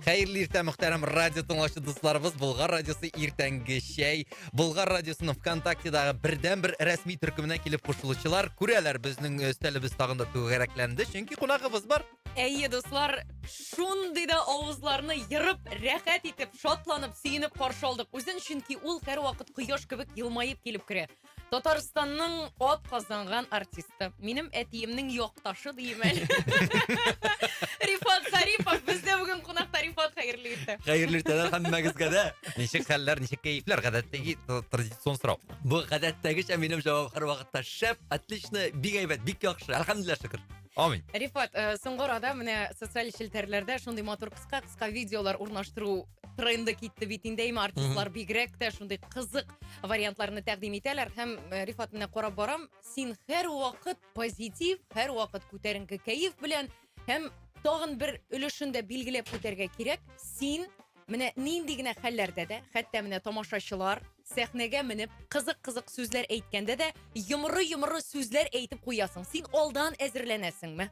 Хайырлы иртә мөхтәрәм радио тыңлаучы дусларыбыз, Болгар радиосы иртәнге шәй. Болгар радиосының ВКонтактедагы бердән-бер рәсми төркеменә килеп кушылучылар күрәләр, безнең өстәлебез тагын да түгәрәкләнде, чөнки кунагыбыз бар. Әйе, дуслар, шундый да авызларны йырып, рәхәт итеп, шатланып, сөенеп каршы алдык. Үзен чөнки ул һәр вакыт кояш кебек елмаеп килеп керә. Татарстанның ат казанган артисты, минем әтиемнең якташы димен. Рифат Харипов бездә бүген кунакта. Рифат, хәерле иртә. Хәерле иртәләр һәммәгезгә дә. Ничек хәлләр, ничек кәефләр? Гадәттәге традицион сорау. Бу гадәттәгечә минем җавап һәр вакытта шәп, отлично, бик әйбәт, бик яхшы. Әлхәмдүлилләh, шөкер. Амин. Рифат, соңгы арада менә социаль челтәрләрдә шундый матур кыска видеолар урнаштыру тренды китте бит инде артистлар бигрәк тә шундый кызык вариантларны тәкъдим итәләр һәм Рифат менә карап барам, син һәр вакыт позитив, һәр вакыт күтәренке кәеф белән һәм тагын бер өлешендә билгеләп үтәргә кирәк. Син менә нинди генә хәлләрдә дә, хәтта менә тамашачылар сәхнәгә менеп кызык сүзләр әйткәндә дә йомры сүзләр әйтеп куясың. Син алдан әзерләнәсеңме?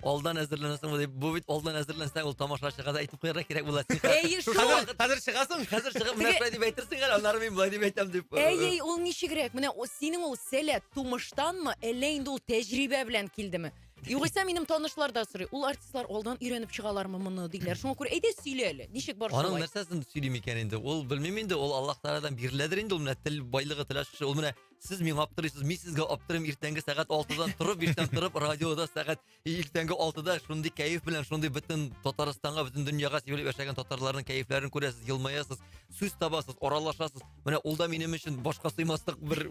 Алдан әзерләнәсеңме дип, бу бит алдан әзерләнсәң ул тамашачыга да әйтеп куярга кирәк була. Әйе, шул. Хәзер чыгасың. Хәзер чыгып менә шулай дип әйтерсең, аннары мин болай дип әйтәм дип. Әйе, ул ничегрәк? Менә синең ул сәләт тумыштанмы, әллә инде ул тәҗрибә белән килдеме? Югыйсә минем танышлар да сорый. Ул артистлар алдан өйрәнеп чыгалармы моны диләр. Шуңа күрә әйдә сөйлә әле. Ничек бар Аның шулай? нәрсәсен сөйлим икән инде? Ул белмим инде, ул Аллаһ Тааладан биреләдер инде, ул менә тел байлыгы теләшү. Ул менә сез миңа аптырыйсыз, мин сезгә аптырыйм, иртәнге сәгать 6-дан торып, 5-тән торып, радиода сәгать иртәнге 6-да шундый кәеф белән, шундый бөтен Татарстанга, бөтен дөньяга сибелеп яшәгән татарларның кәефләрен күрәсез, елмаясыз, сүз табасыз, оралашасыз. Менә ул да минем өчен башка сыймаслык бер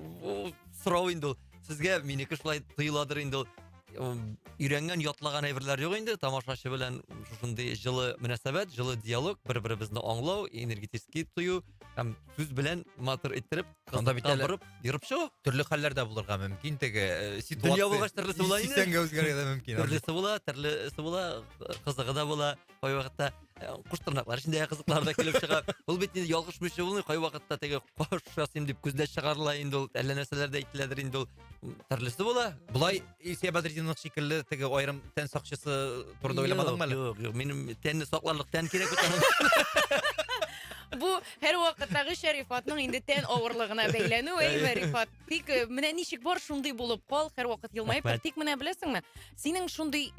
сорау инде ул. Сезгә минеке шулай тоеладыр инде ул. Өйрәнгән, ятлаган әйберләр юк инде. Тамашачы белән шундый җылы мөнәсәбәт, җылы диалог, бер-беребезне аңлау, энергетический тою һәм сүз белән матур иттереп, Анда бит әле кызыктырып, йөреп чыгу. Төрле хәлләрдә булырга мөмкин. Теге Дөнья булгач төрлесе була инде. Сисәнгә үзгәрергә дә мөмкин. Төрлесе була, кызыгы да була. Кай вакытта куш тырнаклар эчендә кызыклар да килеп чыга. Ул бит инде ялгыш мөче булмый, кай вакытта теге каш ясыйм дип күздә чыгарыла инде ул. Әллә нәрсәләр дә әйтеләдер инде ул. Төрлесе була. Булай Илсия Бадретдинов шикелле теге айрым тән сакчысы турында уйламадыңмы әле? Юк, минем тәнне сакларлык тән кирәк бит аның. Бу һәр вакыттагы Шәрифатның инде тән авырлыгына бәйләнү, әйе Рифат. Тик менә ничек бар шундый булып кал, һәр вакыт елмаеп тор. Тик менә беләсеңме, синең шундый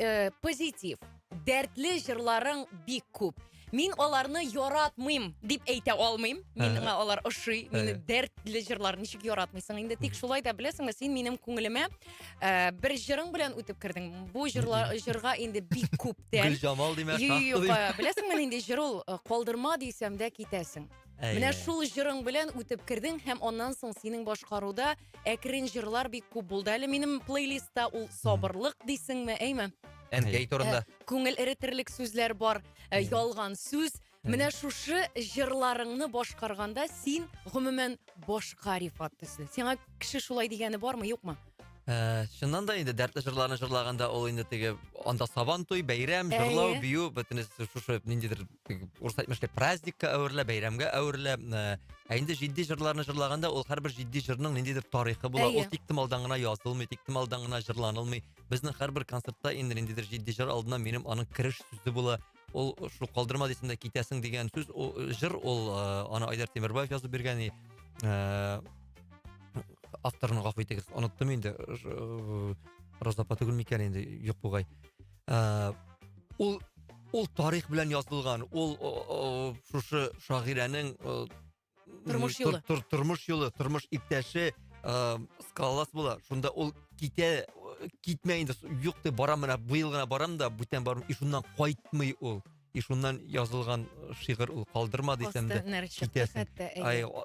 позитив, дәртле җырларың бик күп. Мин аларны яратмыйм дип әйтә алмыйм. Миңа алар ошый, мине дәртле җырлар ничек яратмыйсың инде. Тик шулай да беләсеңме, син минем күңелемә бер җырың белән үтеп кердең. Бу җырга инде бик күптән. Гөлҗамал димәк, Юк, беләсеңме инде җыр ул калдырма дисәм дә китәсең. Менә шул җырың белән үтеп кердең һәм аннан соң синең башкаруда әкрен җырлар бик күп булды. Әле минем плейлистта ул сабырлык дисеңме, әйме? Әнкәй турында. Күңел эретерлек сүзләр бар, ялган сүз. Менә шушы җырларыңны башкарганда син гомумән башка Рифат төсле. Сиңа кеше шулай дигәне бармы, юкмы? Шуннан да инде дәртле җырларны җырлаганда ул инде теге анда сабан туй, бәйрәм, җырлау, бию, бөтенесе шушы ниндидер урыс әйтмешкә праздникка әверелә, бәйрәмгә әверелә. Инде җитди җырларны җырлаганда ул һәрбер җитди җырның ниндидер тарихы була. Ул тиктималдан гына язылмый, тиктималдан гына җырланылмый. Безнең һәрбер концертта инде ниндидер җитди җыр алдына минем аның кереш сүзе була. Ул шул калдырма дисендә китәсең дигән сүз, җыр ул аны Айдар Тимербаев язып биргән. Авторны гафу итегез, оныттым инде. Роза Патыгул микән инде, юк бугай. Ул тарих белән язылган. Ул шушы шагыйрәнең Тормыш юлы. Тормыш юлы, тормыш иптәше скалас була. Шунда ул китмәй инде. Юк дип барам менә, быел гына барам да, бүтән барам, ишуннан кайтмый ул. Ишуннан язылган шигырь ул калдырма дисәм дә китәсең.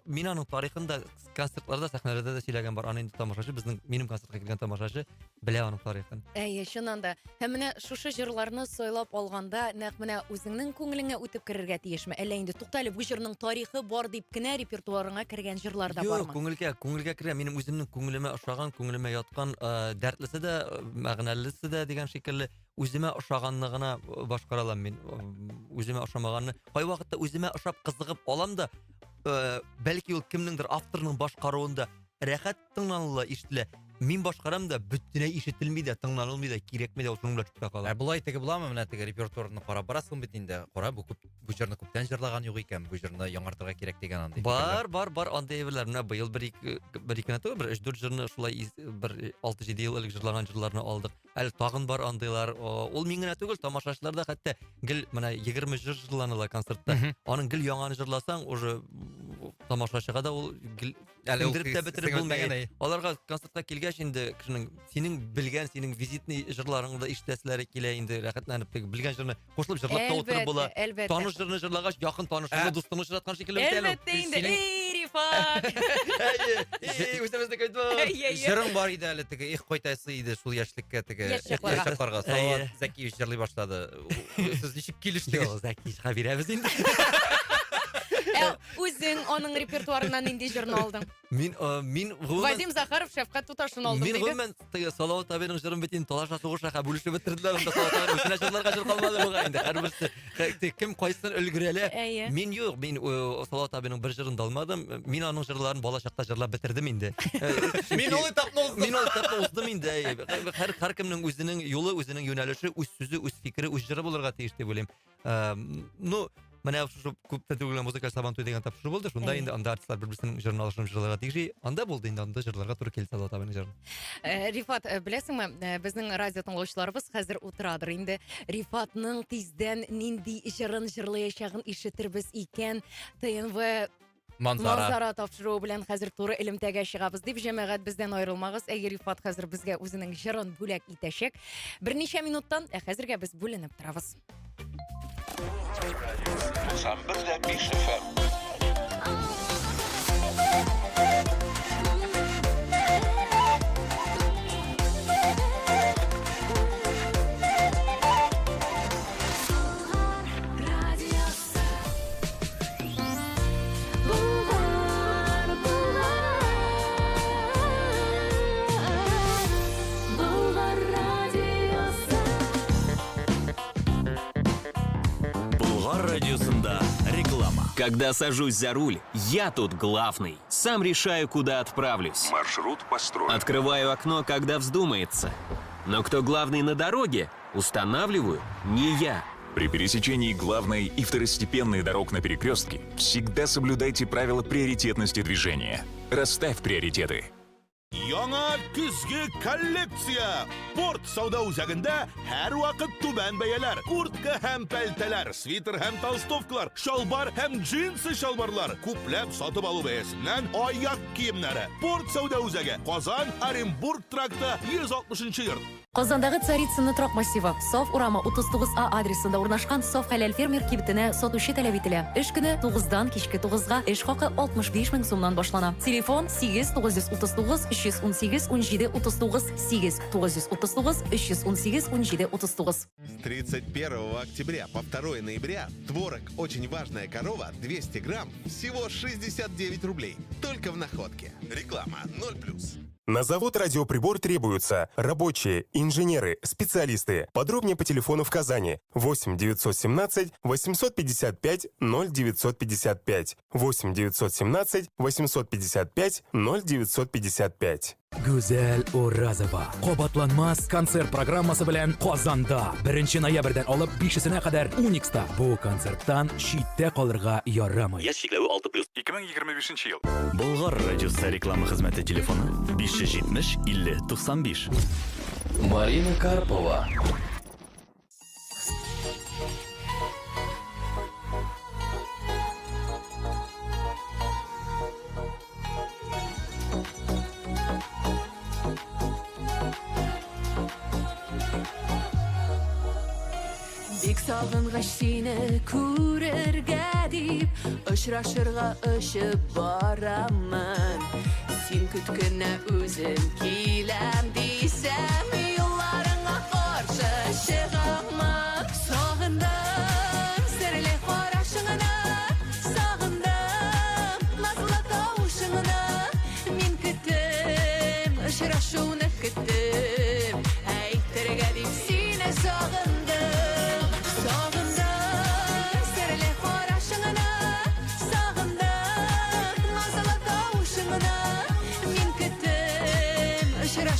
Мин аның тарихында концертларда, сәхнәләрдә дә сөйләгән бар. Аны инде тамашачы, минем концертка килгән тамашачы белә аның тарихын. Әйе, чыннан да. Һәм менә шушы җырларны сайлап алганда, нәкъ менә үзеңнең күңелеңә үтеп керергә тиешме? Әллә инде туктале, бу җырның тарихы бар дип кенә репертуарыңа кергән җырлар да бармы? Юк, күңелгә керә. Минем үземнең күңелемә ошаган, күңелемә яткан, дәртлесе дә, мәгънәлесе дә дигән шикелле үземә ошаганны гына башкаралам мин. Үземә ошамаганны кай вакытта үземә ошап кызыгып алам да, бәлки ул кемнеңдер авторның башкаруында рәхәт тыңланыла, ишетелә. Мин башкарам да бөтенләй ишетелми дә, тыңланылмый да, кирәкми дә, шуның белән чыкта кала. Булай теге буламы, менә теге репертуарны карап барасың бит инде. Кара, бу җырны күптән җырлаган юк икән, бу җырны яңартырга кирәк дигән андай. Бар андай әйберләр. Менә быел бер ике түгел, бер 3-4 җырны шулай бер 6-7 ел элек җырлаган җырларны алдык. Әле тагын бар андыйлар. Ул мин генә түгел, тамашачылар да хәтта гел менә 20 җыр җырланыла концертта. Аның гел яңаны җырласаң, уже тамашачыга да ул гел индереп тә бетереп булмаган. Аларга концертка килгәч инде кешенең синең белгән, синең визитный җырларыңны да ишетәселәре килә инде, рәхәтләнеп белгән җырны кушылып җырлап та утырып була. Таныш җырны җырлагач, якын танышыңны, дустыңны җыраткан шикелле бит әле. Әлбәттә инде, Рифат. Үзебезне көйтә. Җырың бар иде әле теге, их кайтасы иде шул яшьлеккә теге. Яшьлекләргә. Салават Зәкиев җырлый башлады. Сез ничек килештегез? Зәки бирәбез инде. Үзең аның репертуарынан нинди җырны алдың? Мин Вадим Захаров Шәфкать Туташын алдым Мин диде. гомумән Салават абыйның җырын бит инде талаша сугыша бүлешеп бетерделәр. Анда Салават абый үзенә җырларга җыр калмады буга инде. Һәрберсе кем кайсын өлгерәлә. Мин юк, мин Салават абыйның бер җырын да алмадым. Мин аның җырларын бала чакта җырлап бетердем инде. Мин ул этапны уздым. Мин ул этапны уздым инде. Һәркемнең үзенең юлы, үзенең юнәлеше, үз сүзе, үз фикере, үз җыры булырга тиеш дип уйлыйм. Ну Менә шушы күптән түгел музыкаль сабантуй дигән тапшыру булды. Шунда инде анда артистлар бер-берсенең җырын алышып җырларга тиеш. Анда булды инде анда җырларга туры килде Салават абыйның җырын. Рифат, беләсеңме, безнең радио тыңлаучыларыбыз хәзер утырадыр инде. Рифатның тиздән нинди җырын җырлаячагын ишетербез икән. ТНВ Манзара тапшыру белән хәзер туры элемтәгә чыгабыз дип җәмәгать бездән аерылмагыз. Әгәр Рифат хәзер безгә үзенең җырын бүләк итәчәк. Берничә минуттан хәзергә без бүленеп торабыз. 91.5 FM. Радиосында реклама. Когда сажусь за руль, я тут главный. Сам решаю, куда отправлюсь. Маршрут построен. Открываю окно, когда вздумается. Но кто главный на дороге, устанавливаю не я. При пересечении главной и второстепенной дорог на перекрестке всегда соблюдайте правила приоритетности движения. Расставь приоритеты. Яңа күзге коллекция! Порт сауда үзәгендә һәр вакыт түбән бәяләр. Куртка һәм пәлтәләр, свитер һәм толстовкалар, шалбар һәм джинсы шалбарлар. Күпләп сатып алу бәясеннән аяк киемнәре. Порт сауда үзәге, Казан, Оренбург тракты, 160-нчы йорт. Казандагы Царицыны торак массивы, Сов Урама 39А адресында урнашкан Сов хәләл фермер кибетенә сатучы таләп ителә. Эш көне 9-дан кичке 9-га, эш хакы 65 мең сумнан башлана. Телефон 8939 318 17 39 8939 318 17 39. С 31 октября по 2 ноября творог «Очень важная корова» 200 грамм всего 69 рублей. Только в Находке. Реклама 0+. На завод радиоприбор требуются рабочие, инженеры, специалисты. Подробнее по телефону в Казани 8 917 855 0955 8 917 855 0955. Гүзәл Уразова. Кабатланмас концерт программасы белән Казанда 1 ноябрьдән алып 5-сенә кадәр Уникста. Бу концерттан читтә калырга ярамый. Яшикләве 6+. 2025 ел. Болгар радиосы реклама хезмәте телефоны 570 50 95. Марина Карпова. Бик сагынгач сине күрергә дип, очрашырга очып барамын. Син көткәнә үзем киләм дисәм, юлларыңа каршы чыгаммы? Сагындым серле карашыңны, сагындым назлы тавышыңны. Мин көтем, очрашуны көтем, әйтергә дип сине сагындым.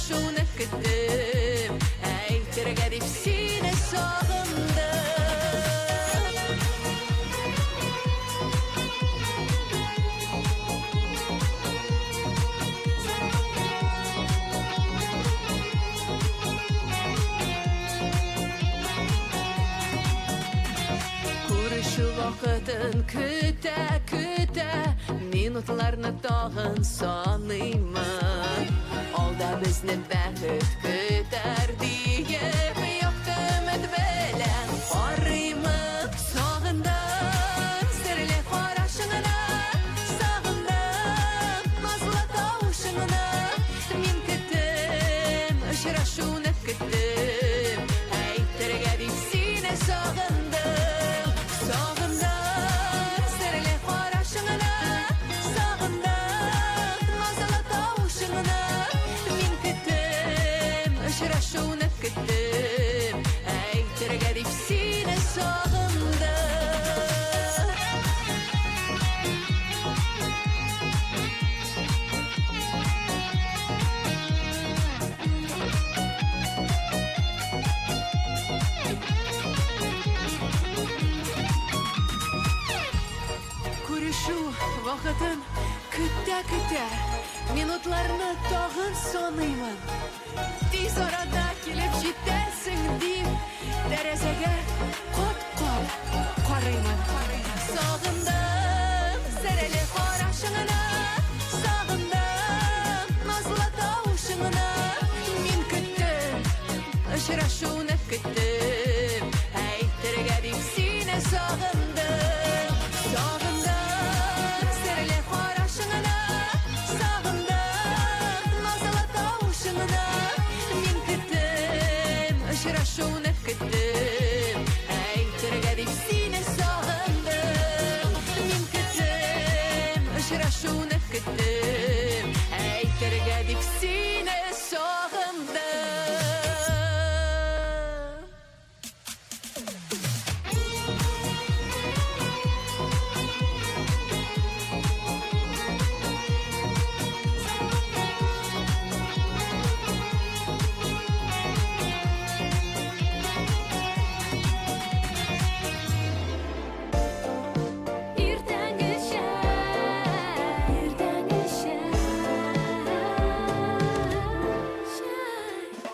Şunu küttüm, әйтергә дип сине сагындым. Күрешү вакытын көтә, минутларны тагын саныймын. Алда безне бәхет көтәр диеп, якты өмет белән карыймын. Сагындым серле карашыңны, сагындым назлы тавышыңны. Мин көтем, очрашуны көтем, әйтергә дип сине сагындым. Сагындым серле карашыңны, Очрашуны көттім Әйтергә дип сине сагындым Күрешу вакытын көтә Минутларны тагын саныймын Тиз арада килеп җитәрсең дип Тәрәзәгә кат-кат карыймын Сагындым сәреле карашыңны Сагындым назлы тавышыңны Мин көттем, очрашуны көттем Әйтергә дип сине сагындым Сагындым сәреле карашыңны Сагындым назлы тавышыңны Мин көттем, очрашуны көттем Әйтергә дип сине сагындым Мин көттем, очрашуны көттем Әйтергә дип сине сагындым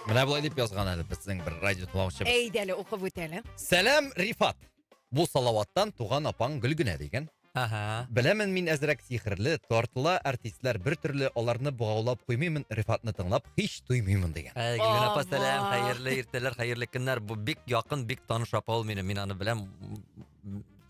Менә булай дип язган әле безнең бер радио тыңлаучыбыз. Әйдәле укып үтәле. Сәлам, Рифат. Бу Салаваттан туган апаң Гөлгенә дигән. Ага. Беләмен мин әзрәк сихрле, тартыла артистлар бер төрле аларны бугаулап куймыймын, Рифатны тыңлап һич туймыймын дигән. Гөлгенә апа, сәлам, Ава. хәерле иртәләр, хәерле көннәр. Бу бик якын, бик таныш апа ул минем. Мин аны беләм.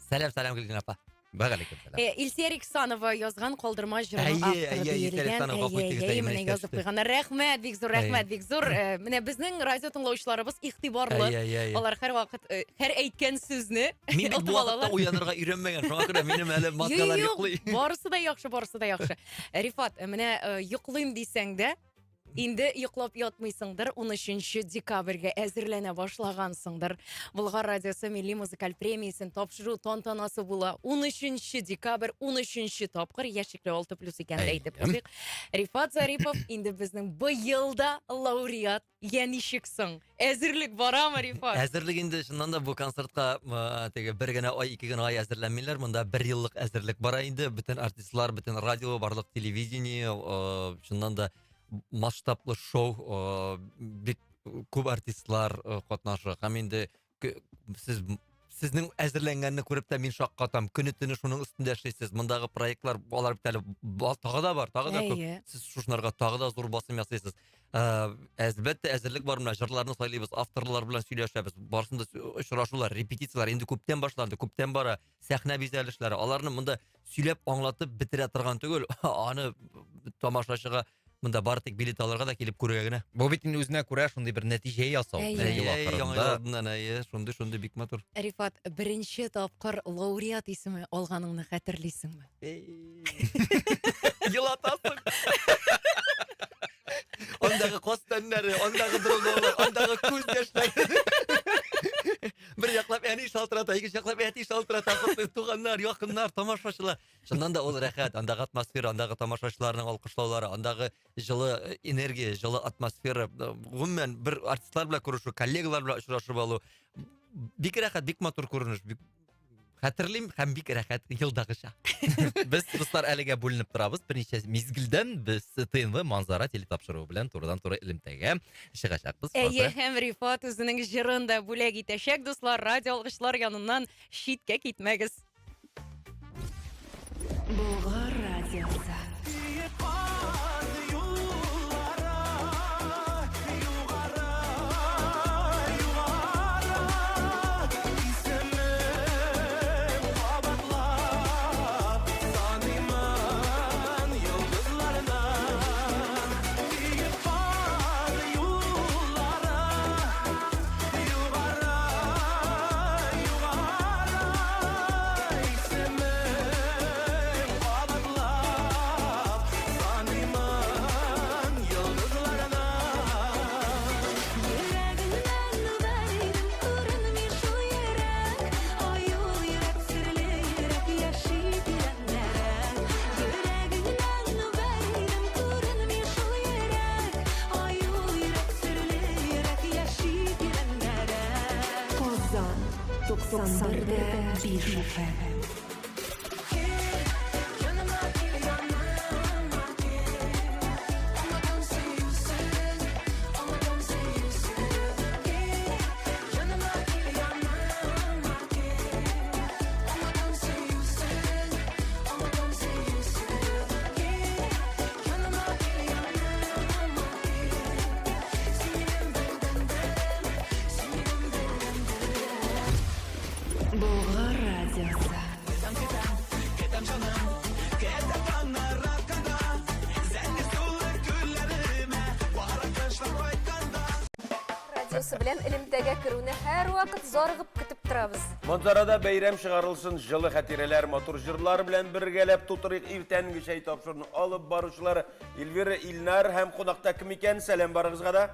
Сәлам, Гөлгенә апа. Вәгалейкум сәлам. Илсия Риксанова язган калдырма җырының Әйе, авторы әйе, Илсия диелгән. Риксанова, куйдыгыз да, Менә именно язып кәште. куйганнар. Рәхмәт, бик зур рәхмәт, бик зур. Менә безнең радио тыңлаучыларыбыз игътибарлы. Әйе. Алар һәр вакыт һәр әйткән сүзне Мин бит отып бу вакытта алалар. уянырга өйрәнмәгән. Шуңа күрә минем әле маскалар Юк, йоклый. барысы да яхшы, барысы да яхшы. Рифат, менә йоклыйм дисәң дә, инде йоклап ятмыйсыңдыр, 13 декабрьгә әзерләнә башлагансыңдыр. Болгар радиосы милли музыкаль премиясын тапшыру тантанасы була. 13 декабрь, 13 тапкыр яшикле 6+ икән дә әйтеп куйдык. Рифат Зарипов инде безнең быел да лауреат. Я ничексың? Әзерлек барамы, Рифат? Әзерлек инде шуннан да бу концертка теге бер генә ай, 2 генә ай әзерләнмиләр. Монда 1 еллык әзерлек бара инде. Бөтен артистлар, бөтен радио, барлык телевидение, шуннан да масштаблы шоу, бик күп артистлар катнаша. Һәм инде сезнең әзерләнгәнне күреп тә мин шаккатам. Көне-төне шуның өстендә эшлисез. Мондагы проектлар алар бит әле тагы да бар, тагы да күп. Сез шушынарга тагы да зур басым ясыйсыз. Әлбәттә әзерлек бар менә, җырларны сайлыйбыз, авторлар белән сөйләшәбез. Барысында очрашулар, репетициялар инде күптән башланды, күптән бара. Сәхнә бизәлешләре, аларны монда сөйләп аңлатып бетерә торган түгел. Аны тамашачыга монда бары тик билет алырга да килеп күрергә генә. Бу бит инде үзенә күрә шундый бер нәтиҗә ясау. Яңа шундый бик матур. Рифат, беренче тапкыр лауреат исеме алганыңны хәтерлисеңме? Елатасың. Ондагы костаннары, ондагы дроллар, ондагы күз яшьләре. Бер яклап әни шалтырата, икенче яклап әти шалтырата, туганнар, якыннар, тамашачылар. Шуннан да ул рәхәт, андагы атмосфера, андагы тамашачыларның алкышлаулары, андагы җылы энергия, җылы атмосфера, гомумән бер артистлар белән күрешү, коллегалар белән очрашып алу. Бик рәхәт, бик матур күренеш. Хәтерлим һәм бик рәхәт елдагыча. Без дуслар әлегә бүленеп торабыз. Берничә мизгелдән без ТНВ манзара телетапшыруы белән турыдан-туры элемтәгә чыгачакбыз. Әйе, һәм Рифат үзенең җырын да бүләк итәчәк. Дуслар, радио алгычлар яныннан читкә китмәгез. Болгар радиосы. 91.5 FM. Болгар радиосы. Радиосы белән элемтәгә керүне һәр вакыт зарыгып көтеп торабыз. Манзарада бәйрәм чыгарылсын, жылы хатирәләр, матур җырлар белән бергәләп тутырык иртәнге чәй тапшырны алып баручылар Эльвира, Илнар һәм кунакта кем икән? Сәлам барыгызга да.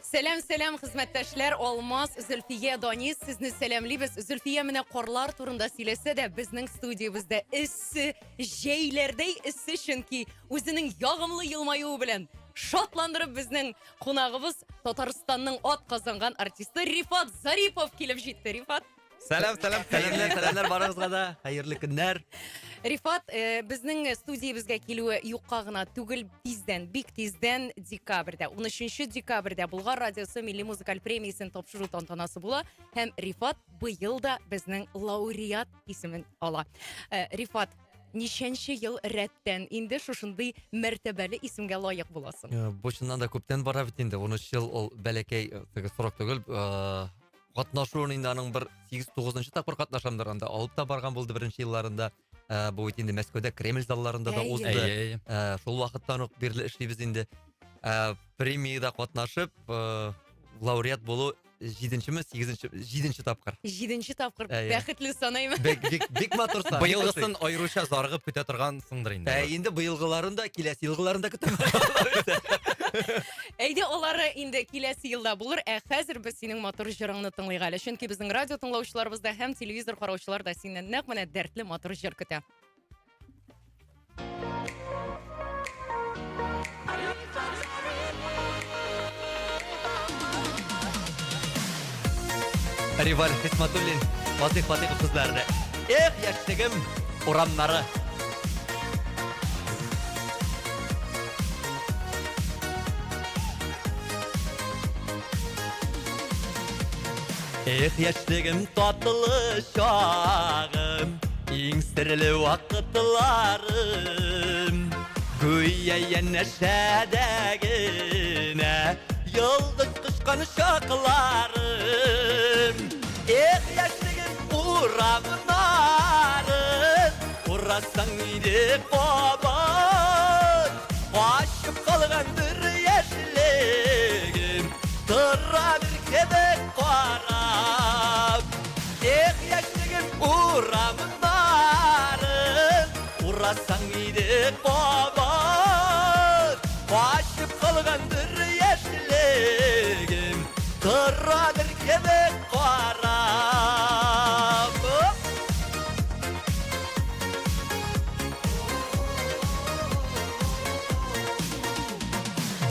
Сәлам, хезмәттәшләр. Алмаз, Зөлфия, Данис, сезне сәламлибез. Зөлфия менә карлар турында сөйләсә дә, безнең студиябызда эссе, җәйләрдәй эссе, чөнки үзенең ягымлы елмаюы белән шатландырып безнең кунагыбыз Татарстанның ат казанган артисты Рифат Зарипов килеп җитте. Рифат. Сәламләр барыгызга да. Хәерле көннәр. Рифат, безнең студиябызга килүе юкка гына түгел, бик тиздән декабрьдә, 13 декабрьдә Болгар радиосы милли музыкаль премиясын тапшыру тантанасы була һәм Рифат быел да безнең лауреат исемен ала. Рифат, ничәнче ел рәттән инде шушындый мәртәбәле исемгә лаек буласың? Бу чыннан да күптән бара бит инде. 13 ел ул бәләкәй сорок түгел. Катнашуын инде аның бер 8-9 тапкыр катнашамдыр анда. Алып та барган булды беренче елларында. Бу бит инде Мәскәүдә Кремль залларында да узды. Шул вакыттан ук бирле эшлибез инде. Премияда катнашып, лауреат булу 7-8 тапкыр. 7 тапкыр. Бәхетле санаймын. Бик матур сан. Быелгысын айрыуча зарыгып көтә торган сыңдыр инде. Инде быелгыларында, киләсе елгыларында көтәм. Әйдә, алары инде киләсе елда булыр. Хәзер без синең матур җырыңны тыңлыйк әле. Чөнки безнең радио тыңлаучыларыбыз да һәм телевизор караучылар да синнән нәкъ менә дәртле матур җыр көтә. Риваль Хисматуллин, Фатих кызлары. Эх, яшьлегем урамнары. Эх, яшьлегем татлы чагым, иң серле вакытларым. Гүя янәшәдәгенә йолдыз кышкан чакларым. Эх, яшьлегем урамнарын, урасаң иде кабат. Качып калгандыр яшьлегем, тора бер кебек карап. Эх, яшьлегем урамнарын, урасаң иде кабат. Качып калгандыр яшьлегем, тора бер кебек карап.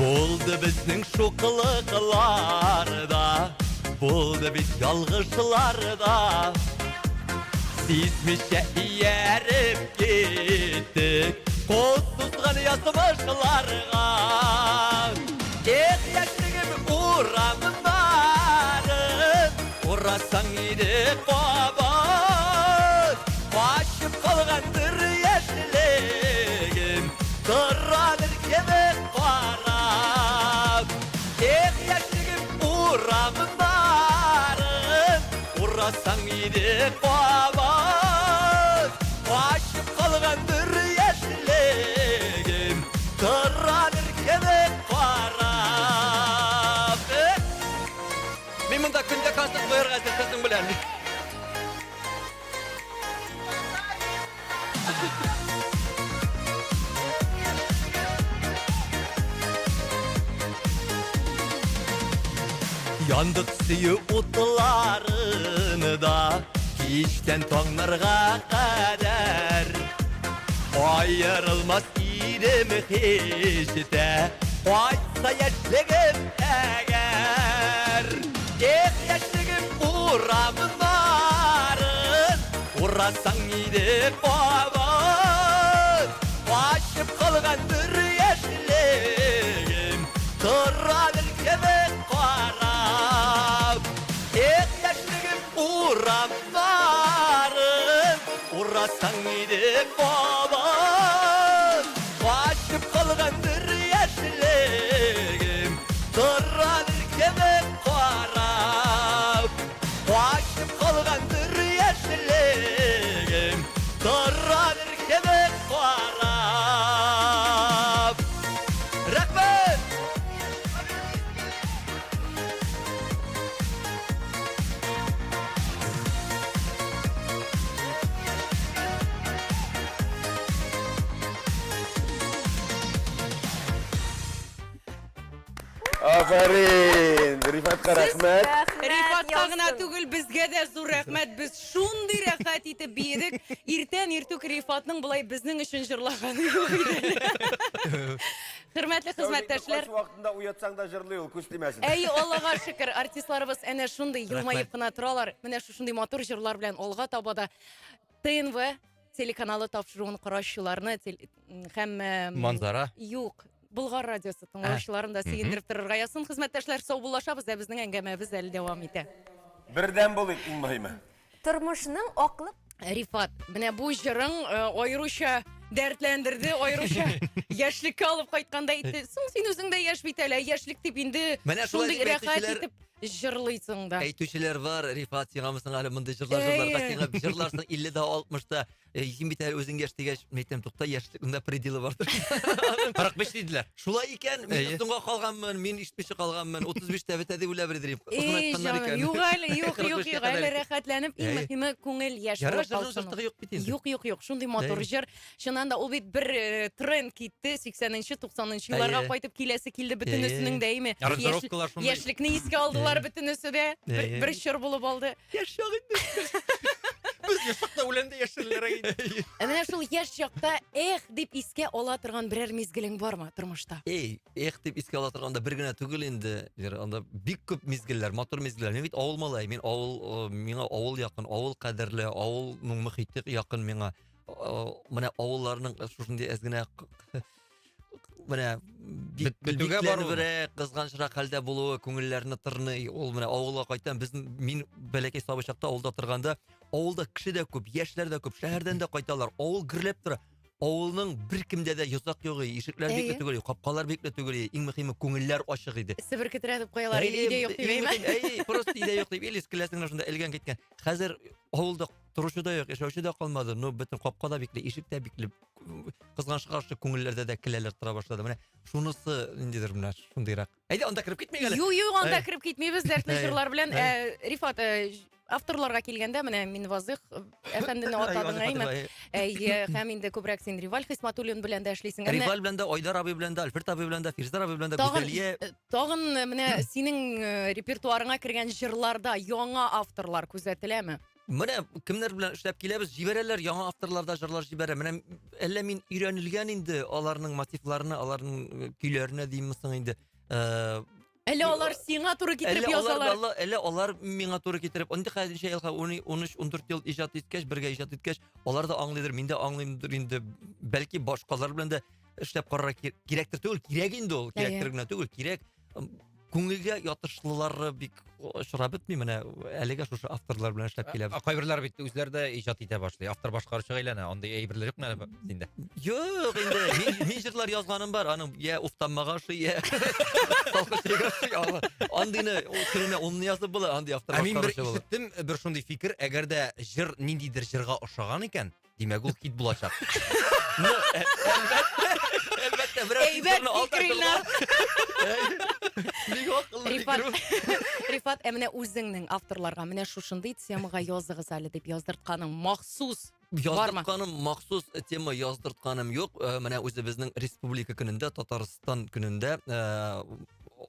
Булды безнең шуклыкларда, булды бит ялгышларда. Сизмичә ияреп киттек, кулсызган язмышларга. Эх, яшьлегем урамнарын, урасаң иде кабат. Качып калгандыр яшьлегем, тора бер кебек карап. Эх, яшьлегем урамнарын, урасаң иде кабат. Качып калгандыр яшьлегем, тора бер кебек карап. Мен монда күндә концерт куярга сезнең белән. Яндык сөю утларыны да, кичтән таңнарга кадәр. Айырылмас идем һич тә, кайтса яшьлегем әгәр. Эх, яшьлегем урамнар, Урасаң иде қуабын Қашып қалған бір яшілігім Тұрады өлкеме қарап яшілігім урамдарым Урасаң иде қуабын Қашып қалған бір яшілігім Тұрады өлкеме қарап Қашып қалған бір яшілігім Тұрады өлкеме қарап Рахмет! Aferin. Rifat рахмет. Рифатқа гына түгел безгә дә зур рәхмәт. Без шундый рәхәт итеп биедек. Иртән-иртүк Рифатның булай безнең өчен җырлаганы юк иде. Хөрмәтле хезмәттәшләр. Вакытында уятсаң да җырлый ул, күз тимәсен. Әй, Аллага шөкер, артистларыбыз әнә шундый елмаеп кына торалар. Менә шушындый матур җырлар белән алга таба да ТНВ телеканалы тапшыруын караучыларны һәм Манзара. Юк. Болгар радиосы тыңлаучыларын да сөендереп торырга ясын. Хезмәттәшләр, сау булашабыз да безнең әңгәмәбез әле дәвам итә. Бердәм булыйк, иң мөһиме. Тормышның аклык Рифат, менә бу җырың аеруча дәртләндерде, аеруча яшьлеккә алып кайтканда итте. Соң син үзең дә яшь бит әле, яшьлек дип инде шундый рәхәт итеп җырлыйсың да. Әйтүчеләр бар, Рифат, сиңамысың әле мондай җырларга, сиңа җырларсың 50-дә 60-та. Син бит әле үзең яшь дигәч, мәйтәм, тукта, яшьлекнең пределы бардыр. 45 диделәр. Шулай икән, мин соңга калганмын, мин 75 калганмын, 35-тә бетә дип уйлап бирдем. Юк әле рәхәтләнеп, иң мөһиме күңел яшь булып калсын. Юк, шундый матур җыр. Чыннан да ул бит бер тренд китте, 80-нчы, 90-нчы елларга кайтып килде бөтенесенең дәиме. Яшьлекне искә алдылар бөтенесе дә. Бер чор булып алды. Яшь чак инде. Без яшьлектә үләндә яшьләр иде. Менә шул яшь чакта дип искә ала торган берәр мизгелең бармы тормышта? Дип искә ала торганда бер генә түгел инде. Анда бик күп мизгелләр, матур мизгелләр. Мин бит авыл малай, миңа авыл якын, авыл кадерле, авылның мөхите якын миңа. Менә авылларның шушындый әзгенә менә битүгә бару, кызганчрак хәлдә булуы, күңелләрне тырный. Ул менә авылга кайтам, мин бәләкәй сабый чакта авылда торганда, авылда кеше дә күп, яшьләр дә күп, шәһәрдән дә кайталар. Авыл гөрләп тора. Авылның бер кимдә дә йозак юк, ишекләр бикле түгел, капкалар бикле түгел, иң мөһиме күңелләр ачык иде. Себер кетерә дип куялар, идея юк дибейме? Просто идея юк дип, Элис киләсенә шунда элгән киткән. Хәзер авылда торучы да юк, яшәүче дә калмады. Бөтен капкада бикле, ишек тә бикле. Кызганыч каршы күңелләрдә дә киләләр тора башлады. Менә шунысы ниндидер менә шундыйрак. Әйдә, анда кирип китмәйк әле. Юк, анда кирип китмәйбез, дәртле җырлар белән. Рифат, авторларга килгәндә, менә мин Вазыйх әфәндене атадың әйме? Һәм инде күбрәк син Риваль Хисматуллин белән дә эшлисең. Риваль белән дә, Айдар абый белән дә, Альфред абый белән дә, Фирзар абый белән дә, Гүзәлия. Тагын менә синең репертуарыңа кергән җырларда яңа авторлар күзәтеләме? Менә кемнәр белән эшләп киләбез, җибәрәләр, яңа авторларда җырлар җибәрә. Менә әллә мин өйрәнелгән инде аларның мотивларына, аларның көйләренә димсең инде. Әле алар сиңа туры китереп язалар. Әле алар миңа туры китереп, инде хәзерчә 13-14 ел иҗат иткәч, бергә иҗат иткәч, алар да аңлыйдыр, мин дә аңлыймдыр инде. Бәлки башкалар белән дә эшләп карарга кирәктер түгел, кирәк инде ул, кирәктер генә түгел, кирәк. Күңелгә ятышлылары бик очрап бетми, менә әлегә шушы авторлар белән эшләп киләбез. Кайберләр бит үзләре дә иҗат итә башлый. Автор башкаручыга әйләнә. Андый әйберләр юк менә синдә. Юк инде, мин җырлар язганым бар, аның я уфтанмагашы, я андыйны көненә 10 язып була, андый автор башкаручы була. Мин бер ишеттем, бер шундый фикер, әгәр дә җыр ниндидер җырга ошаган икән, димәк ул хит булачак. Әлбәттә, берәр фикерләр. Рифат, менә үзеңнең авторларга менә шушындый темага языгыз әле дип яздыртканың махсус бармы? Яздыртканым махсус тема яздыртканым юк. Менә үзебезнең республика көнендә, Татарстан көнендә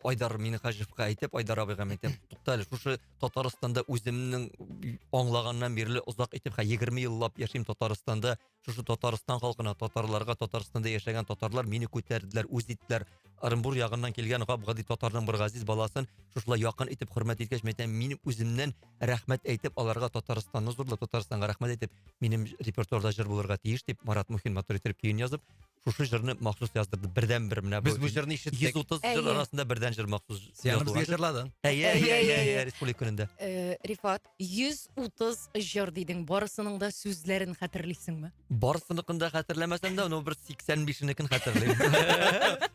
Айдар Минхаҗевка әйтеп, Айдар абыйга әйтеп, туктале, шушы Татарстанда үземнең аңлаганнан бирле узак итеп, 20 еллап яшим Татарстанда, шушы Татарстан халкына, татарларга, Татарстанда яшәгән татарлар мине күтәрделәр, үз иттеләр. Орынбур ягыннан килгән Габгади татарның бер газиз баласын шушылай якын итеп хөрмәт иткәч, мәйтәм, минем үземнән рәхмәт әйтеп, аларга Татарстанны зурлап, Татарстанга рәхмәт әйтеп, минем репертуарда җыр булырга тиеш дип, Марат Мухин матур итеп көен язып, шушы җырны махсус яздырды. Бердән-бер менә Без бу җырны ишеттек. 130 җыр арасында бердән җыр махсус Сен безгә җырладың. республика көнендә. Рифат, 130 җыр дидең, барысының да сүзләрен хәтерлисеңме? Барысыныкында хәтерләмәсәм дә, бер 85-некен хәтерлим.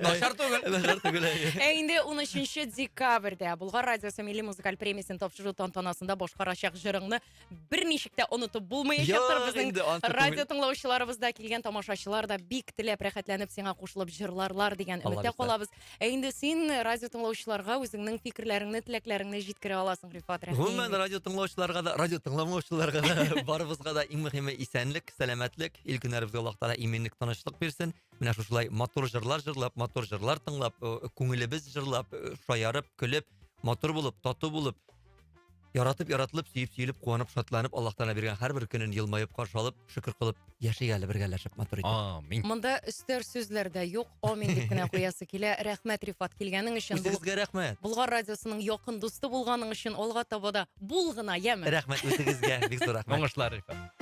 Начар түгел. Начар түгел. Инде 13 декабрьдә Булгар радиосы милли музыкаль премиясын тапшыру тантанасында башкарачак җырыңны берничек тә онытып булмаячактыр. Безнең радио тыңлаучыларыбыз да килгән тамашачылар да бик теләп рәхәтләнеп сиңа кушылып җырларлар дигән өметтә калабыз. Инде син радио тыңлаучыларга үзеңнең фикерләреңне, теләкләреңне җиткерә аласың, Рифат. Гомумән радио тыңлаучыларга да, радио тыңламаучыларга да, барыбызга да иң мөһиме исәнлек, сәламәтлек, ил көннәребезгә Аллаһ Таала иминлек, тынычлык бирсен. Менә шушылай матур җырлар җырлап, матур җырлар тыңлап, күңелебез җырлап, шаярып, көлеп, матур булып, тату булып, яратылып, сөеп, куанып, шатланып, Аллаһ Таала биргән һәрбер көнен елмаеп каршы алып, шөкер кылып, яши әле бергәләшеп матур итеп. Амин. Монда өстәр сүзләрдә юк, амин дип кенә куясы килә. Рәхмәт, Рифат, килгәнең өчен. Үзегезгә рәхмәт. Булгар радиосының якын дусты булганың өчен алга таба да бул гына, яме. Рәхмәт үзегезгә, бик зур рәхмәт. Уңышлар, Рифат.